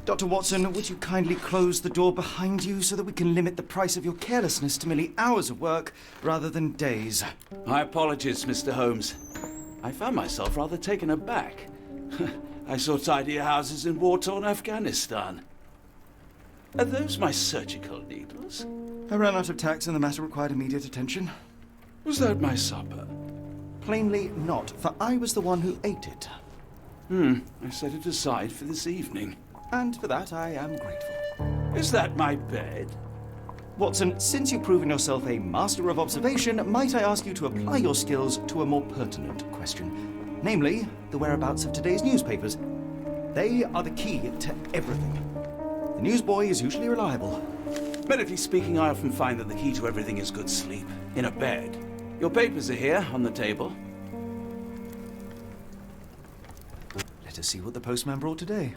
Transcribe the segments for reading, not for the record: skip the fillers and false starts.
Dr. Watson, would you kindly close the door behind you so that we can limit the price of your carelessness to merely hours of work rather than days? My apologies, Mr. Holmes. I found myself rather taken aback. I saw tidier houses in war-torn Afghanistan. Are those my surgical needles? I ran out of tacks and the matter required immediate attention. Was that my supper? Plainly not, for I was the one who ate it. I set it aside for this evening. And for that I am grateful. Is that my bed? Watson, since you've proven yourself a master of observation, might I ask you to apply your skills to a more pertinent question? Namely, the whereabouts of today's newspapers. They are the key to everything. The newsboy is usually reliable. Medically speaking, I often find that the key to everything is good sleep. In a bed. Your papers are here, on the table. Let us see what the postman brought today.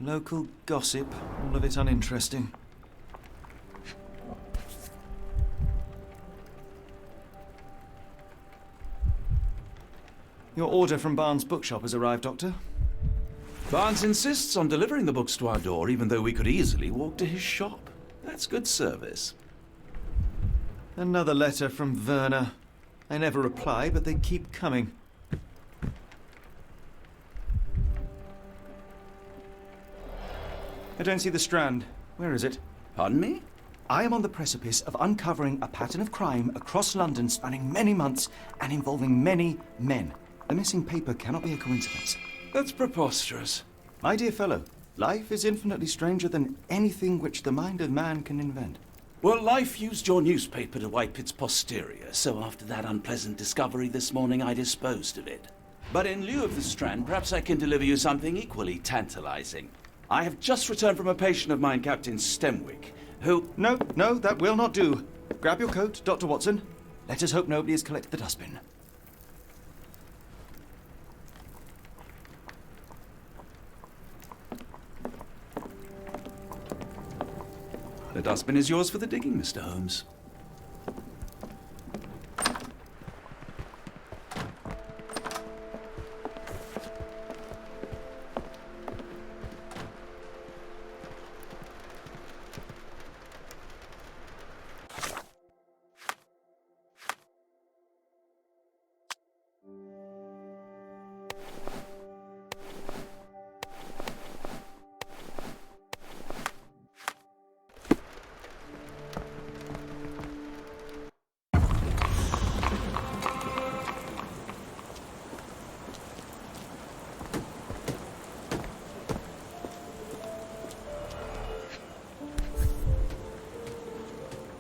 Local gossip, all of it uninteresting. Your order from Barnes' bookshop has arrived, Doctor. Barnes insists on delivering the books to our door, even though we could easily walk to his shop. That's good service. Another letter from Werner. I never reply, but they keep coming. I don't see the Strand. Where is it? Pardon me? I am on the precipice of uncovering a pattern of crime across London spanning many months and involving many men. The missing paper cannot be a coincidence. That's preposterous. My dear fellow, life is infinitely stranger than anything which the mind of man can invent. Well, life used your newspaper to wipe its posterior, so after that unpleasant discovery this morning, I disposed of it. But in lieu of the Strand, perhaps I can deliver you something equally tantalizing. I have just returned from a patient of mine, Captain Stemwick, who... No, that will not do. Grab your coat, Dr. Watson. Let us hope nobody has collected the dustbin. The dustbin is yours for the digging, Mr. Holmes.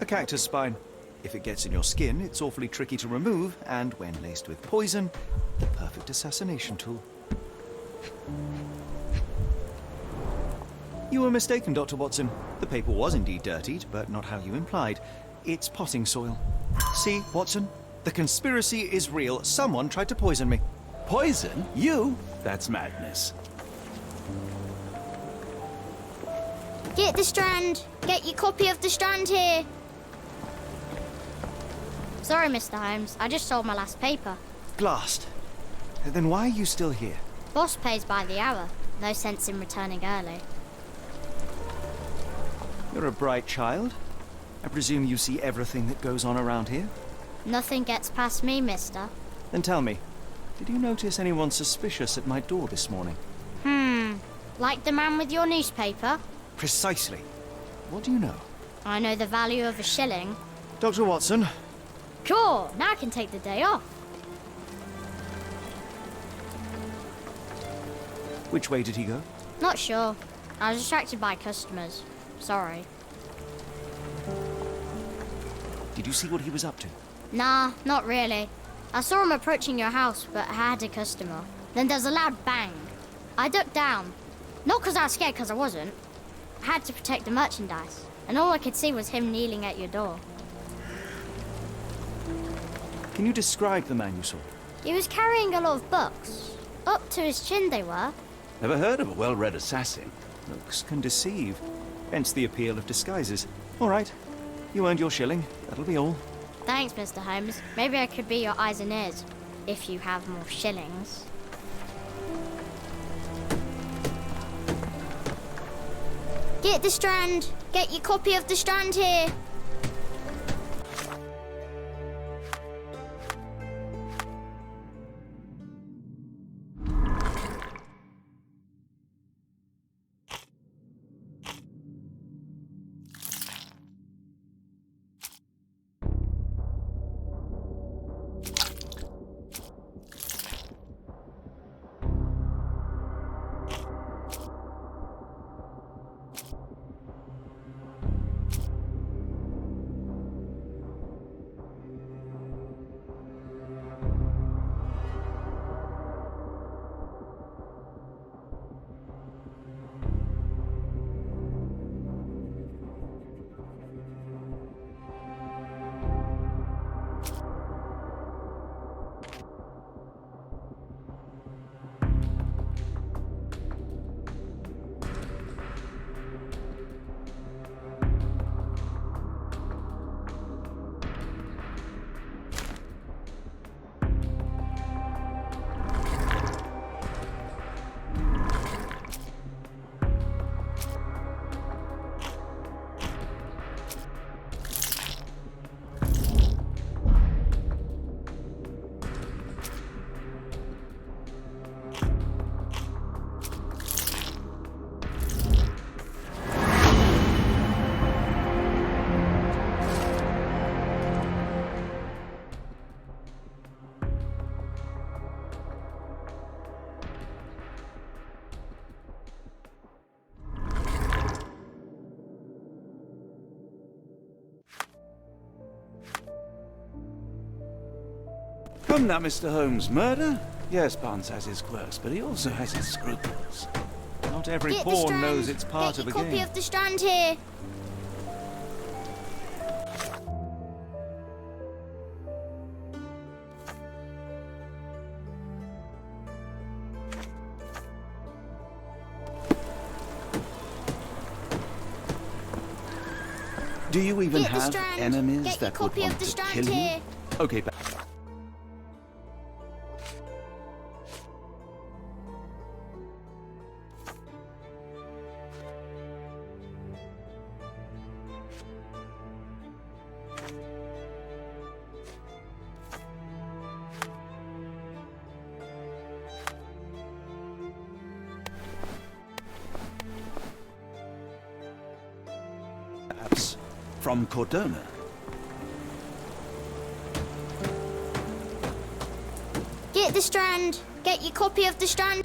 A cactus spine. If it gets in your skin, it's awfully tricky to remove, and when laced with poison, the perfect assassination tool. You were mistaken, Dr. Watson. The paper was indeed dirtied, but not how you implied. It's potting soil. See, Watson? The conspiracy is real. Someone tried to poison me. Poison? You? That's madness. Get the Strand! Get your copy of the Strand here! Sorry, Mr. Holmes. I just sold my last paper. Blast. Then why are you still here? Boss pays by the hour. No sense in returning early. You're a bright child. I presume you see everything that goes on around here? Nothing gets past me, mister. Then tell me, did you notice anyone suspicious at my door this morning? Like the man with your newspaper? Precisely. What do you know? I know the value of a shilling. Dr. Watson. Sure, now I can take the day off. Which way did he go? Not sure. I was distracted by customers. Sorry. Did you see what he was up to? Nah, not really. I saw him approaching your house, but I had a customer. Then there's a loud bang. I ducked down. Not because I was scared, because I wasn't. I had to protect the merchandise. And all I could see was him kneeling at your door. Can you describe the man you saw? He was carrying a lot of books. Up to his chin they were. Never heard of a well-read assassin. Looks can deceive. Hence the appeal of disguises. All right. You earned your shilling. That'll be all. Thanks, Mr. Holmes. Maybe I could be your eyes and ears, if you have more shillings. Get the Strand. Get your copy of the Strand here. Come now, Mr. Holmes. Murder? Yes, Barnes has his quirks, but he also has his scruples. Not every Get the pawn Strand. knows it's part Get of a your copy game. of the Strand here. Do you even Get the have Strand. enemies Get your that would copy want of the to Strand kill you? here. Okay, perhaps from Cordona. Get the Strand. Get your copy of the Strand.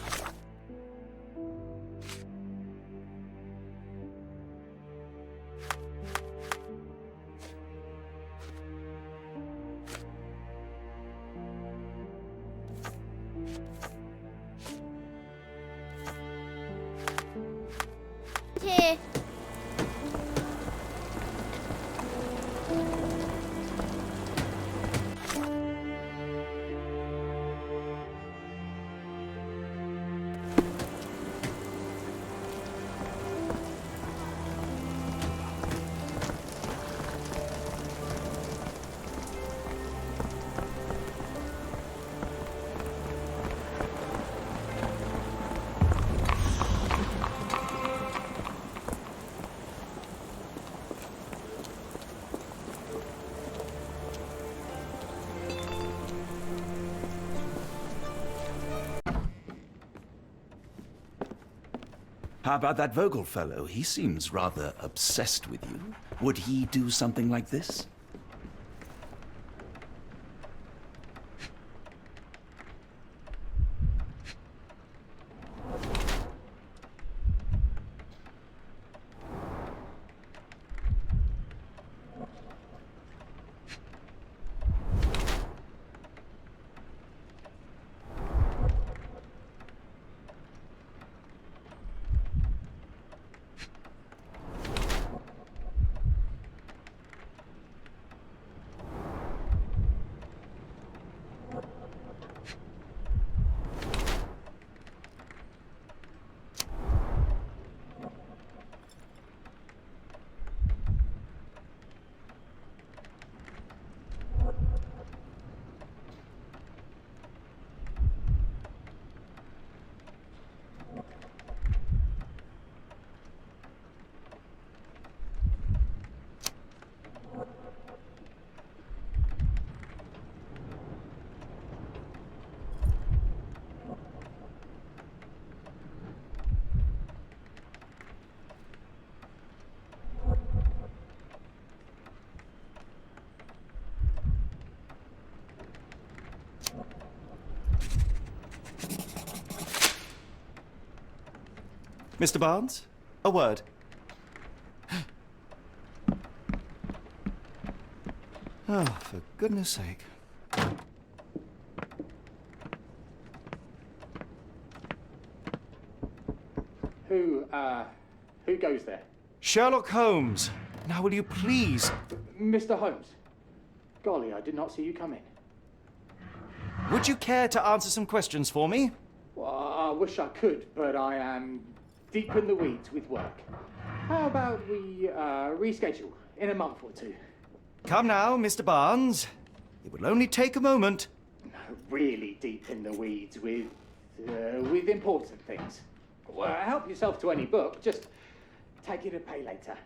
Here. How about that Vogel fellow? He seems rather obsessed with you. Would he do something like this? Mr. Barnes, a word. Oh, for goodness sake. Who goes there? Sherlock Holmes. Now will you please... Mr. Holmes. Golly, I did not see you come in. Would you care to answer some questions for me? Well, I wish I could, but I am deep in the weeds with work. How about we reschedule in a month or two? Come now, Mr. Barnes. It will only take a moment. No, really deep in the weeds with important things. Well, help yourself to any book, just take it and pay later.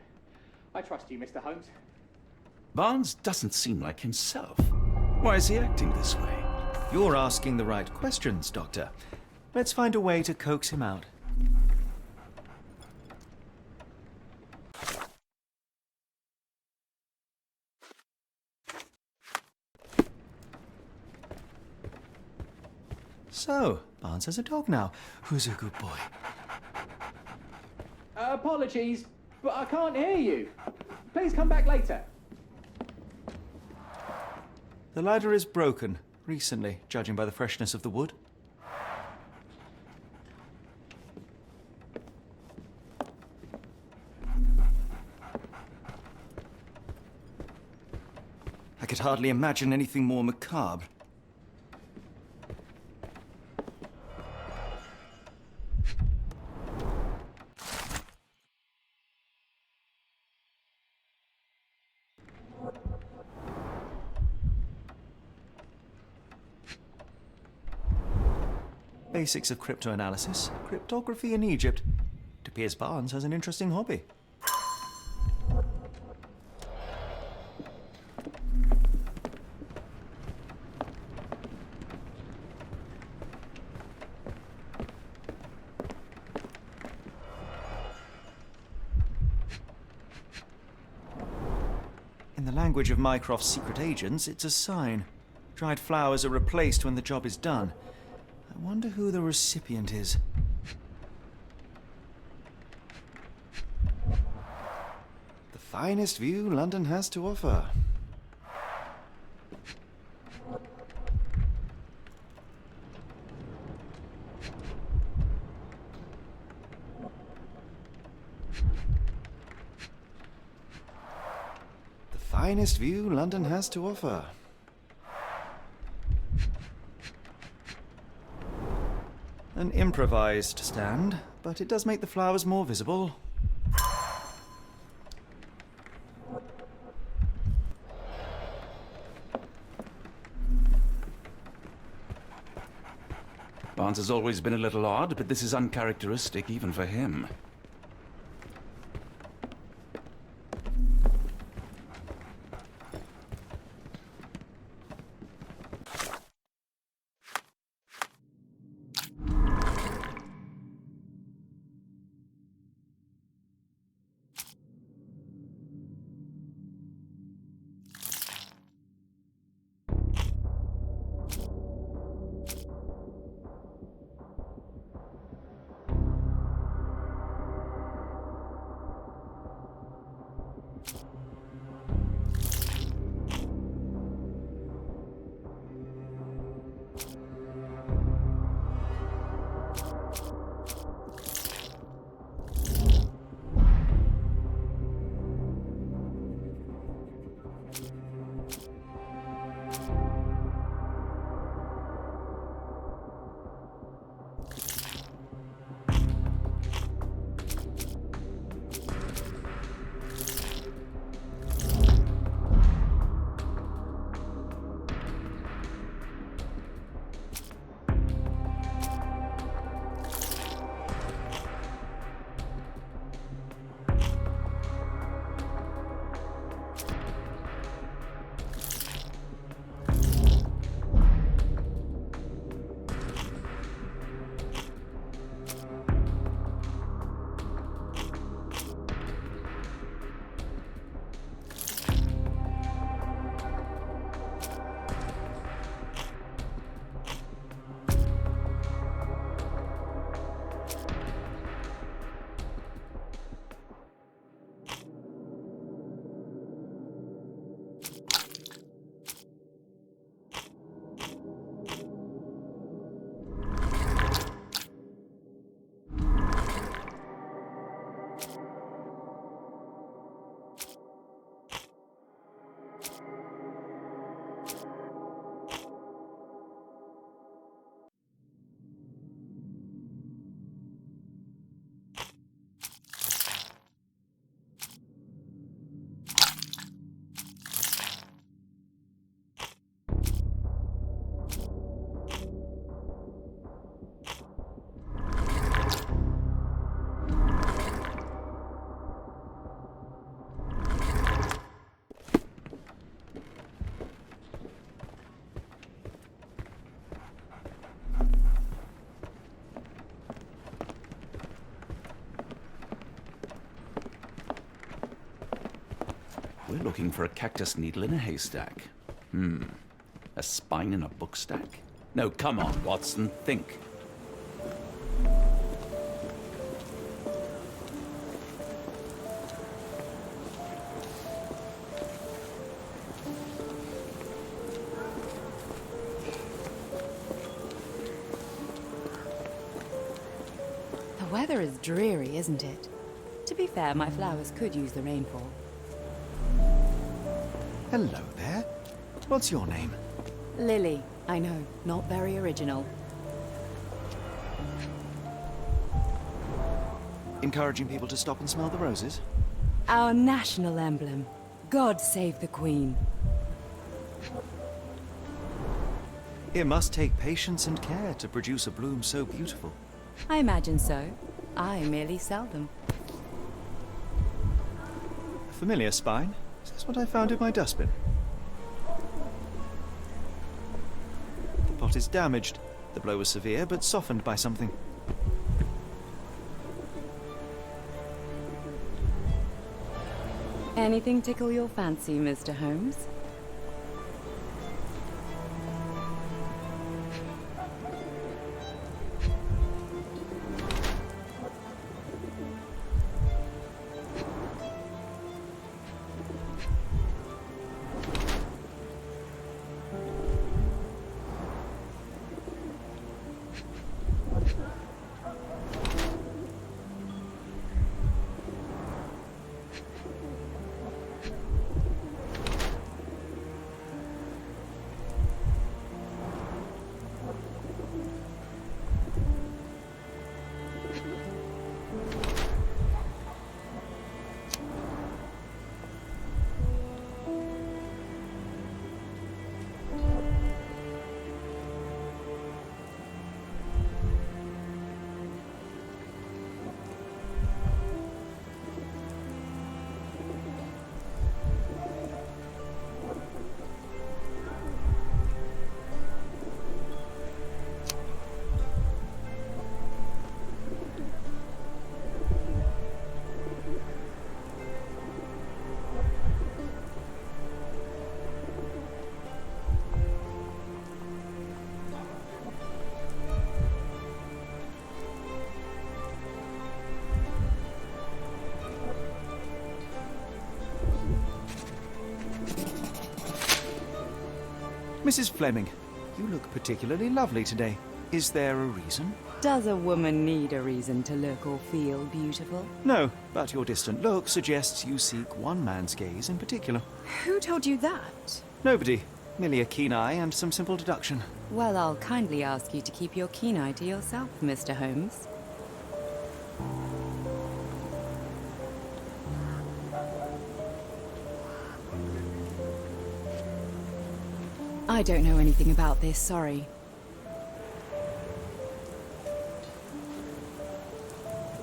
I trust you, Mr. Holmes. Barnes doesn't seem like himself. Why is he acting this way? You're asking the right questions, Doctor. Let's find a way to coax him out. So, Barnes has a dog now. Who's a good boy? Apologies, but I can't hear you. Please come back later. The ladder is broken, recently, judging by the freshness of the wood. I could hardly imagine anything more macabre. Basics of cryptoanalysis, cryptography in Egypt. It appears Barnes has an interesting hobby. In the language of Mycroft's secret agents, it's a sign. Dried flowers are replaced when the job is done. I wonder who the recipient is. The finest view London has to offer. The finest view London has to offer. An improvised stand, but it does make the flowers more visible. Barnes has always been a little odd, but this is uncharacteristic even for him. we're looking for a cactus needle in a haystack. A spine in a book stack? No, come on, Watson, think. The weather is dreary, isn't it? To be fair, my flowers could use the rainfall. Hello there. What's your name? Lily. I know, not very original. Encouraging people to stop and smell the roses? Our national emblem. God save the Queen. It must take patience and care to produce a bloom so beautiful. I imagine so. I merely sell them. A familiar spine? Is this what I found in my dustbin? The pot is damaged. The blow was severe, but softened by something. Anything tickle your fancy, Mr. Holmes? Mrs. Fleming, you look particularly lovely today. Is there a reason? Does a woman need a reason to look or feel beautiful? No, but your distant look suggests you seek one man's gaze in particular. Who told you that? Nobody. Merely a keen eye and some simple deduction. Well, I'll kindly ask you to keep your keen eye to yourself, Mr. Holmes. I don't know anything about this, sorry.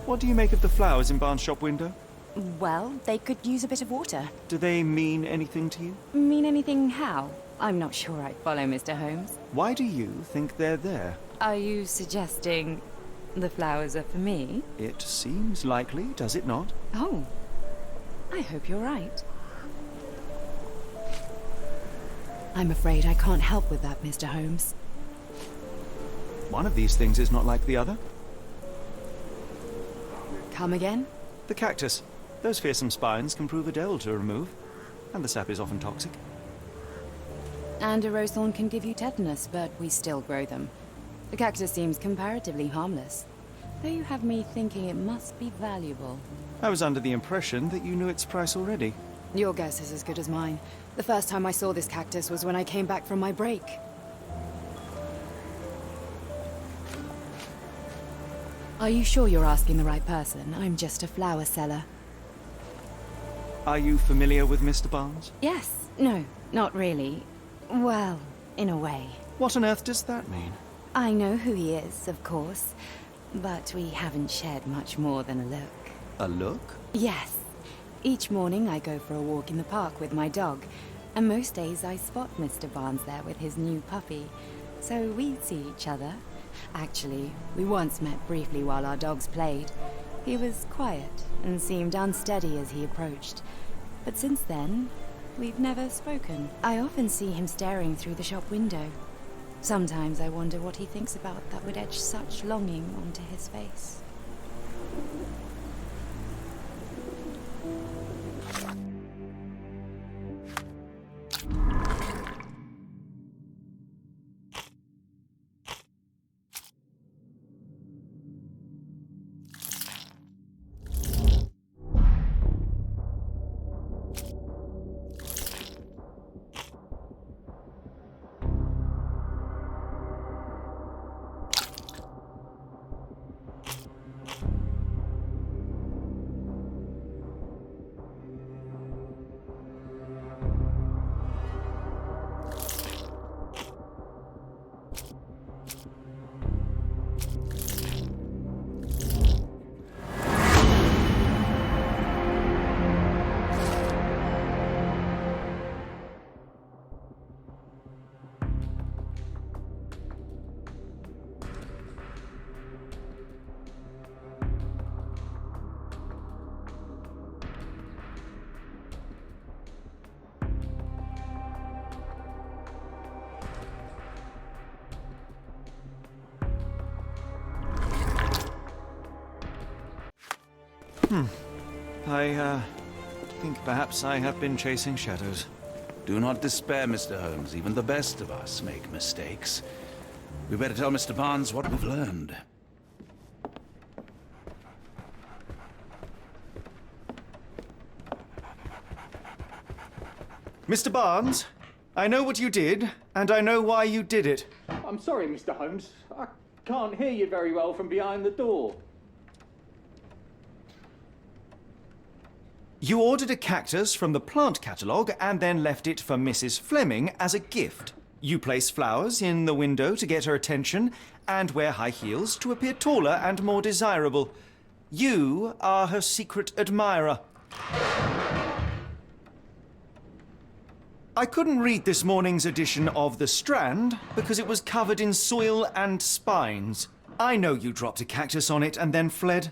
What do you make of the flowers in Barnes' shop window? Well, they could use a bit of water. Do they mean anything to you? Mean anything how? I'm not sure I follow, Mr. Holmes. Why do you think they're there? Are you suggesting the flowers are for me? It seems likely, does it not? Oh, I hope you're right. I'm afraid I can't help with that, Mr. Holmes. One of these things is not like the other. Come again? The cactus. Those fearsome spines can prove a devil to remove, and the sap is often toxic. And a rose thorn can give you tetanus, but we still grow them. The cactus seems comparatively harmless, though you have me thinking it must be valuable. I was under the impression that you knew its price already. Your guess is as good as mine. The first time I saw this cactus was when I came back from my break. Are you sure you're asking the right person? I'm just a flower seller. Are you familiar with Mr. Barnes? Yes. No, not really. Well, in a way. What on earth does that mean? I know who he is, of course, but we haven't shared much more than a look. A look? Yes. Each morning I go for a walk in the park with my dog, and most days I spot Mr. Barnes there with his new puppy, so we see each other. Actually, we once met briefly while our dogs played. He was quiet and seemed unsteady as he approached, but since then, we've never spoken. I often see him staring through the shop window. Sometimes I wonder what he thinks about that would etch such longing onto his face. I think perhaps I have been chasing shadows. Do not despair, Mr. Holmes. Even the best of us make mistakes. We better tell Mr. Barnes what we've learned. Mr. Barnes, I know what you did, and I know why you did it. I'm sorry, Mr. Holmes. I can't hear you very well from behind the door. You ordered a cactus from the plant catalogue and then left it for Mrs. Fleming as a gift. You place flowers in the window to get her attention and wear high heels to appear taller and more desirable. You are her secret admirer. I couldn't read this morning's edition of The Strand because it was covered in soil and spines. I know you dropped a cactus on it and then fled.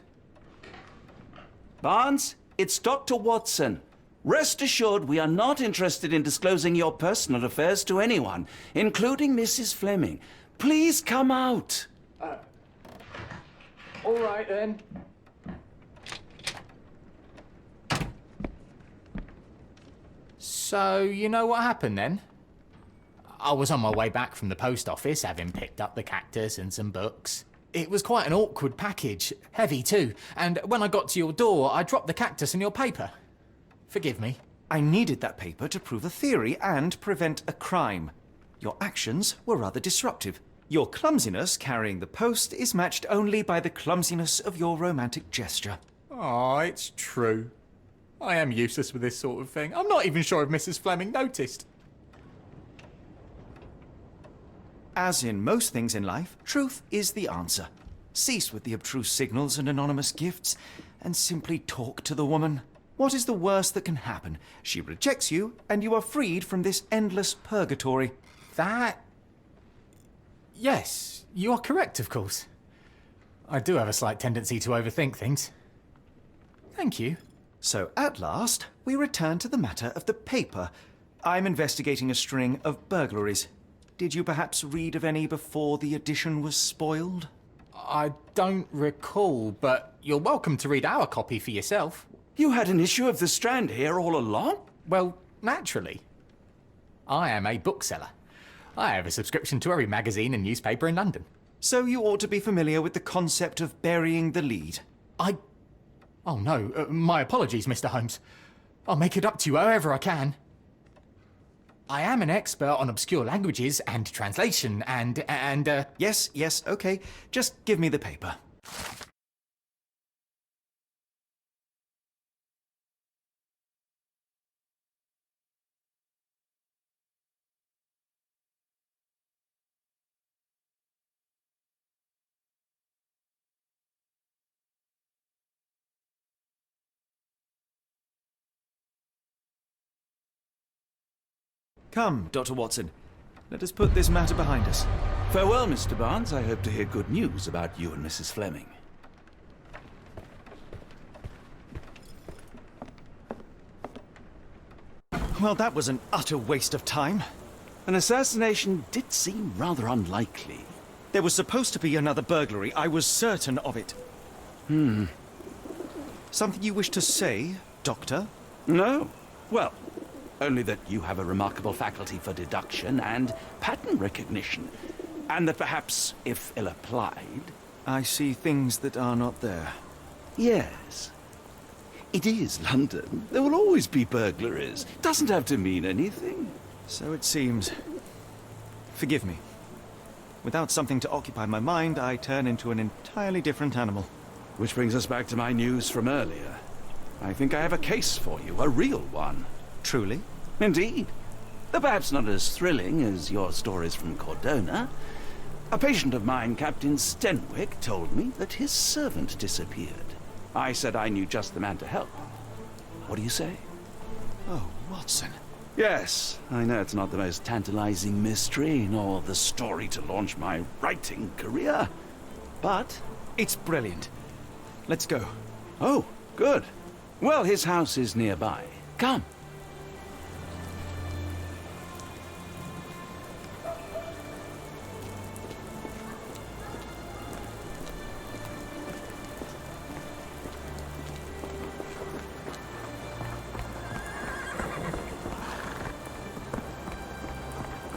Barnes, it's Dr. Watson. Rest assured we are not interested in disclosing your personal affairs to anyone, including Mrs. Fleming. Please come out. All right, then. So, you know what happened then? I was on my way back from the post office, having picked up the cactus and some books. It was quite an awkward package, heavy too, and when I got to your door, I dropped the cactus and your paper. Forgive me. I needed that paper to prove a theory and prevent a crime. Your actions were rather disruptive. Your clumsiness carrying the post is matched only by the clumsiness of your romantic gesture. Oh, it's true. I am useless with this sort of thing. I'm not even sure if Mrs. Fleming noticed. As in most things in life, truth is the answer. Cease with the abstruse signals and anonymous gifts, and simply talk to the woman. What is the worst that can happen? She rejects you, and you are freed from this endless purgatory. That... Yes, you are correct, of course. I do have a slight tendency to overthink things. Thank you. So, at last, we return to the matter of the paper. I'm investigating a string of burglaries. Did you perhaps read of any before the edition was spoiled? I don't recall, but you're welcome to read our copy for yourself. You had an issue of The Strand here all along? Well, naturally. I am a bookseller. I have a subscription to every magazine and newspaper in London. So you ought to be familiar with the concept of burying the lead. Oh no, my apologies, Mr. Holmes. I'll make it up to you however I can. I am an expert on obscure languages and translation and Yes, okay. Just give me the paper. Come, Dr. Watson. Let us put this matter behind us. Farewell, Mr. Barnes. I hope to hear good news about you and Mrs. Fleming. Well, that was an utter waste of time. An assassination did seem rather unlikely. There was supposed to be another burglary. I was certain of it. Something you wish to say, Doctor? No. Well, only that you have a remarkable faculty for deduction and pattern recognition. And that perhaps, if ill-applied... I see things that are not there. Yes. It is London. There will always be burglaries. Doesn't have to mean anything. So it seems. Forgive me. Without something to occupy my mind, I turn into an entirely different animal. Which brings us back to my news from earlier. I think I have a case for you, a real one. Truly? Indeed. Though perhaps not as thrilling as your stories from Cordona. A patient of mine, Captain Stenwick, told me that his servant disappeared. I said I knew just the man to help. What do you say? Oh, Watson. Yes, I know it's not the most tantalizing mystery, nor the story to launch my writing career. But... It's brilliant. Let's go. Oh, good. Well, his house is nearby. Come.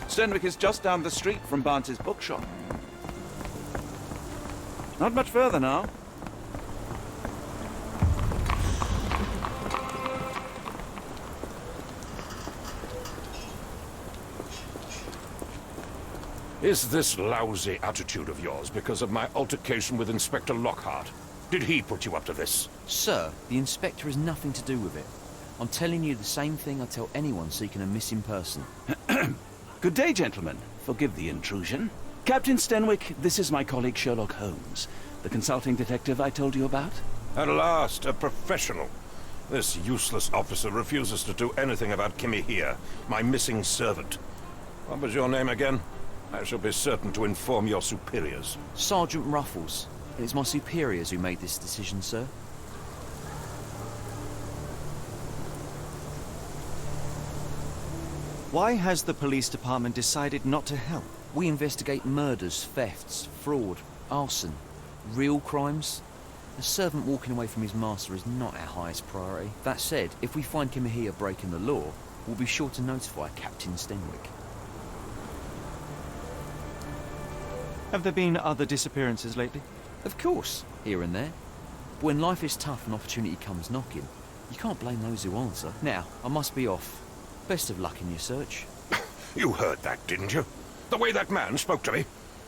Stenwick is just down the street from Barnes's bookshop. Not much further now. Is this lousy attitude of yours because of my altercation with Inspector Lockhart? Did he put you up to this? Sir, the inspector has nothing to do with it. I'm telling you the same thing I tell anyone seeking a missing person. Good day, gentlemen. Forgive the intrusion. Captain Stenwick, this is my colleague Sherlock Holmes, the consulting detective I told you about. At last, a professional. This useless officer refuses to do anything about Kimmy here, my missing servant. What was your name again? I shall be certain to inform your superiors. Sergeant Ruffles. It's my superiors who made this decision, sir. Why has the police department decided not to help? We investigate murders, thefts, fraud, arson, real crimes. A servant walking away from his master is not our highest priority. That said, if we find Kimahia breaking the law, we'll be sure to notify Captain Stenwick. Have there been other disappearances lately? Of course, here and there. But when life is tough and opportunity comes knocking, you can't blame those who answer. Now, I must be off. Best of luck in your search. You heard that, didn't you? The way that man spoke to me.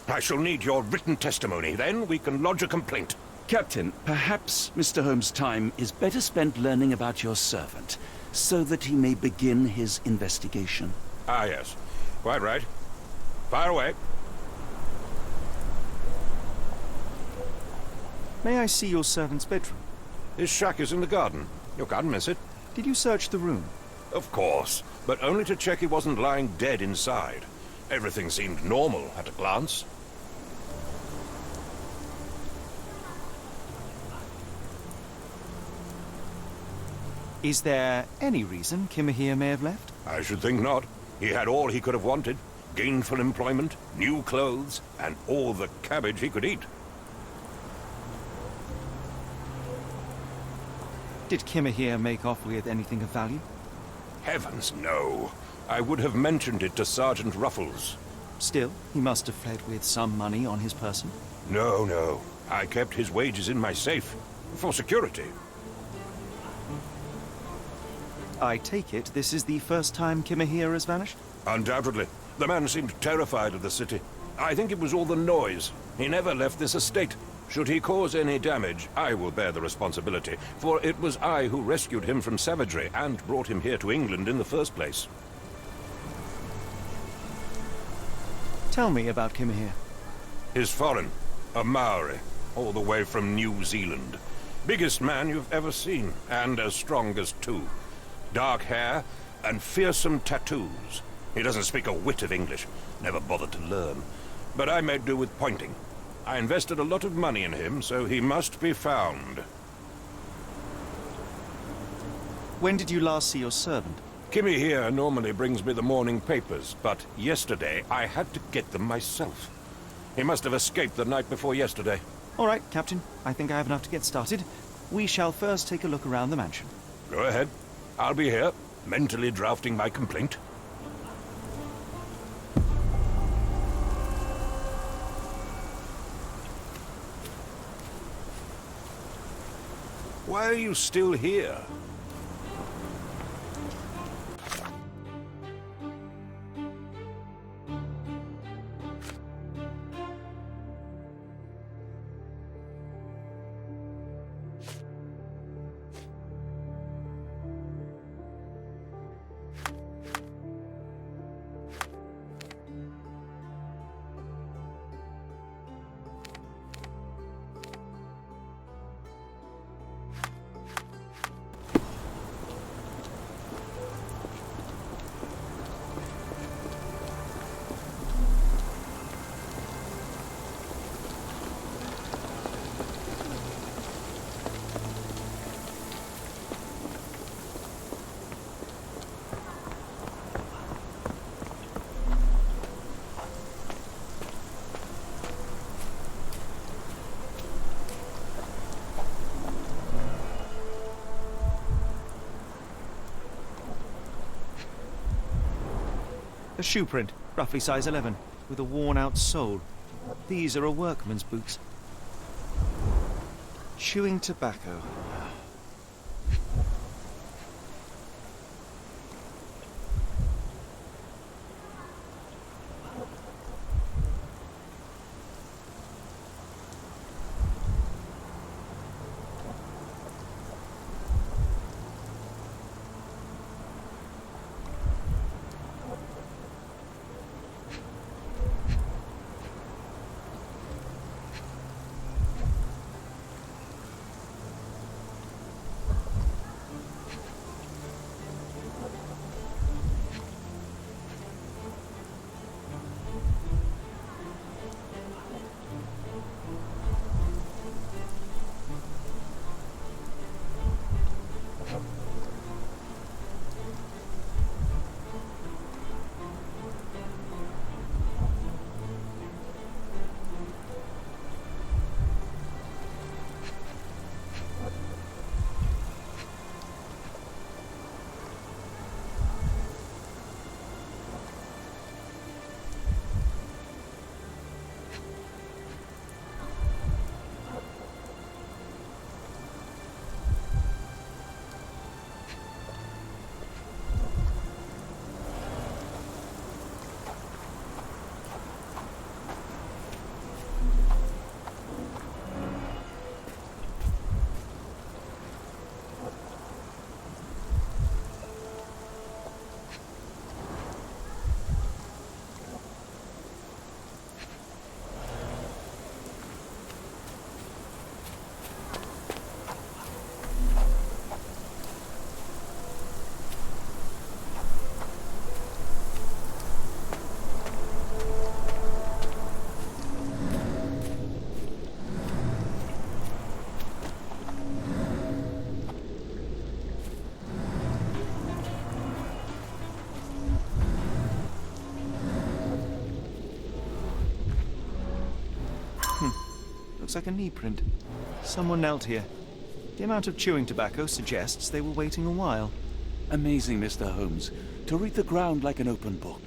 I shall need your written testimony. Then we can lodge a complaint. Captain, perhaps Mr. Holmes' time is better spent learning about your servant, so that he may begin his investigation. Ah, yes. Quite right. Fire away. May I see your servant's bedroom? His shack is in the garden. You can't miss it. Did you search the room? Of course, but only to check he wasn't lying dead inside. Everything seemed normal at a glance. Is there any reason Kimahia may have left? I should think not. He had all he could have wanted. Gainful employment, new clothes, and all the cabbage he could eat. Did Kimahia make off with anything of value? Heavens, no. I would have mentioned it to Sergeant Ruffles. Still, he must have fled with some money on his person. No, no. I kept his wages in my safe. For security. I take it this is the first time Kimahia has vanished? Undoubtedly. The man seemed terrified of the city. I think it was all the noise. He never left this estate. Should he cause any damage, I will bear the responsibility, for it was I who rescued him from savagery and brought him here to England in the first place. Tell me about Kimahia. He's foreign, a Maori, all the way from New Zealand. Biggest man you've ever seen, and as strong as two. Dark hair and fearsome tattoos. He doesn't speak a whit of English, never bothered to learn. But I made do with pointing. I invested a lot of money in him, so he must be found. When did you last see your servant? Kimmy here normally brings me the morning papers, but yesterday I had to get them myself. He must have escaped the night before yesterday. All right, Captain. I think I have enough to get started. We shall first take a look around the mansion. Go ahead. I'll be here, mentally drafting my complaint. Why are you still here? A shoe print, roughly size 11, with a worn-out sole. These are a workman's boots. Chewing tobacco. Looks like a knee print. Someone knelt here. The amount of chewing tobacco suggests they were waiting a while. Amazing, Mr. Holmes. To read the ground like an open book.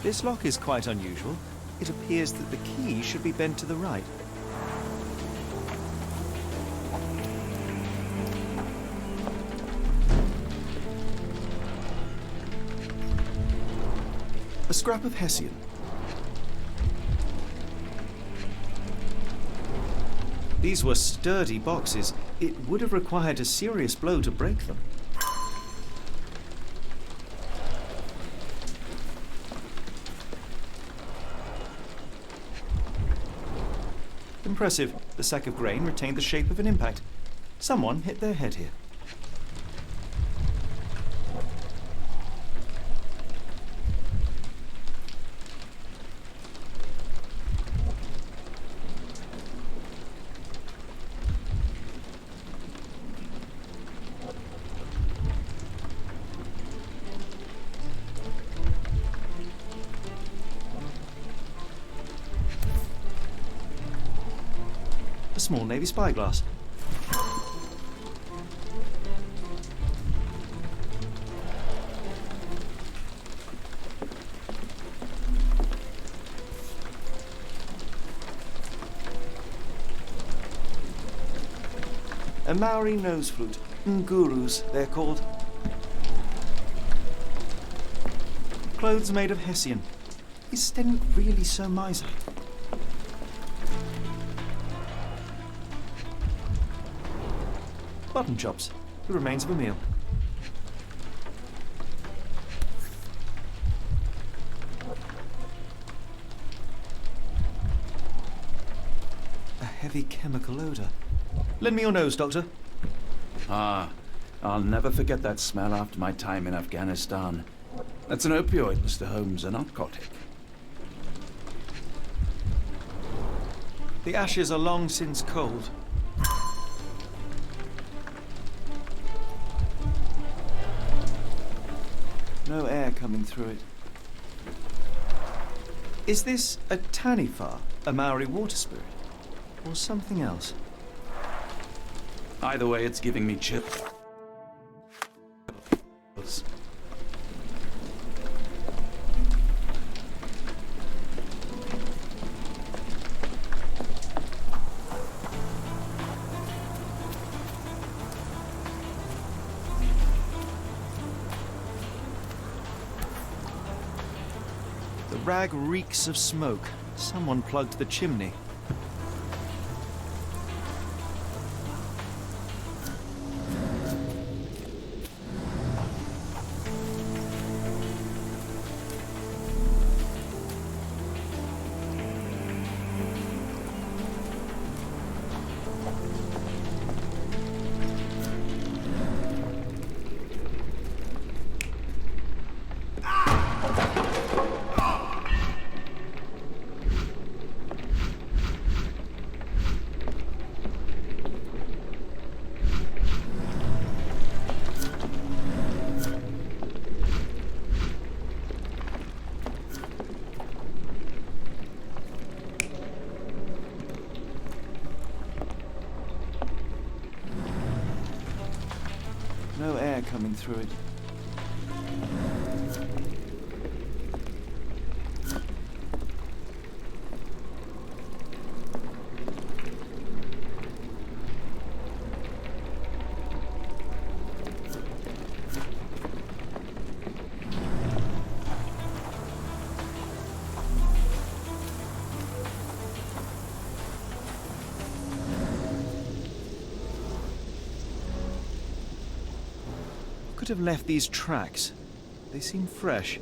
This lock is quite unusual. It appears that the key should be bent to the right. A scrap of Hessian. These were sturdy boxes. It would have required a serious blow to break them. Impressive. The sack of grain retained the shape of an impact. Someone hit their head here. A small navy spyglass. A Maori nose flute. Ngurus, they're called. Clothes made of hessian. Is Sten really so miserly? Button chops, the remains of a meal. A heavy chemical odor. Lend me your nose, Doctor. Ah, I'll never forget that smell after my time in Afghanistan. That's an opioid, Mr. Holmes, a narcotic. The ashes are long since cold. No air coming through it. Is this a taniwha, a Maori water spirit, or something else? Either way, it's giving me chills. The rag reeks of smoke. Someone plugged the chimney. No air coming through it. Could have left these tracks. They seem fresh.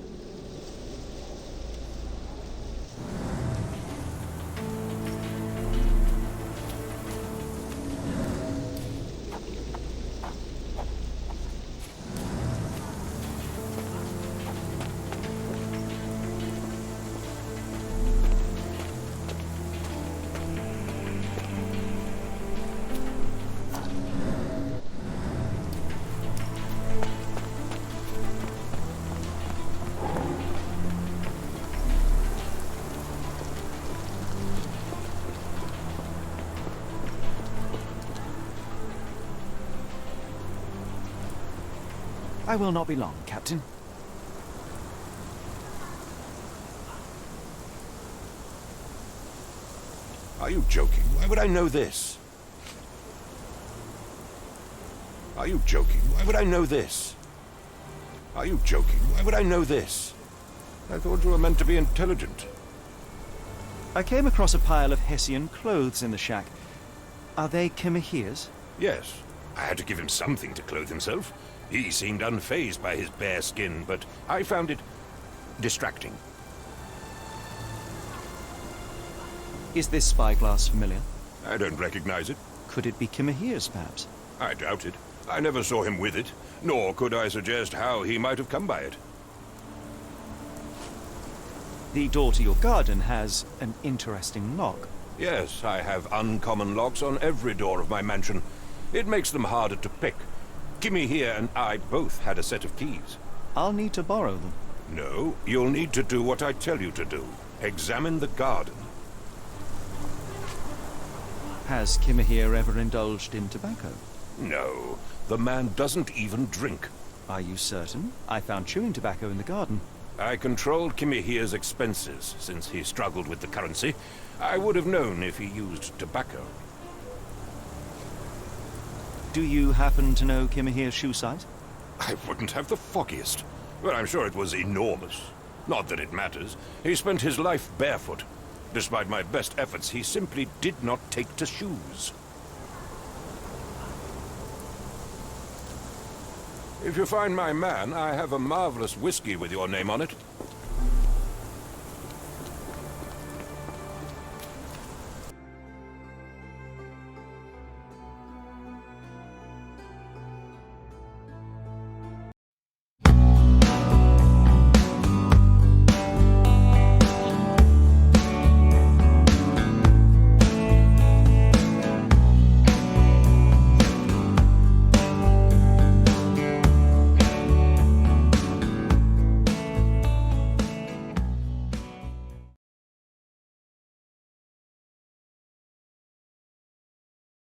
I will not be long, Captain. Are you joking? Why would I know this? Are you joking? Why would I know this? Are you joking? Why would I know this? I thought you were meant to be intelligent. I came across a pile of Hessian clothes in the shack. Are they Kimihia's? Yes, I had to give him something to clothe himself. He seemed unfazed by his bare skin, but I found it distracting. Is this spyglass familiar? I don't recognize it. Could it be Kimahir's, perhaps? I doubt it. I never saw him with it, nor could I suggest how he might have come by it. The door to your garden has an interesting lock. Yes, I have uncommon locks on every door of my mansion. It makes them harder to pick. Kimmy here and I both had a set of keys. I'll need to borrow them. No, you'll need to do what I tell you to do. Examine the garden. Has Kimahir ever indulged in tobacco? No, the man doesn't even drink. Are you certain? I found chewing tobacco in the garden. I controlled Kimahir's expenses since he struggled with the currency. I would have known if he used tobacco. Do you happen to know Kimahir's shoe size? I wouldn't have the foggiest. But I'm sure it was enormous. Not that it matters. He spent his life barefoot. Despite my best efforts, he simply did not take to shoes. If you find my man, I have a marvelous whiskey with your name on it.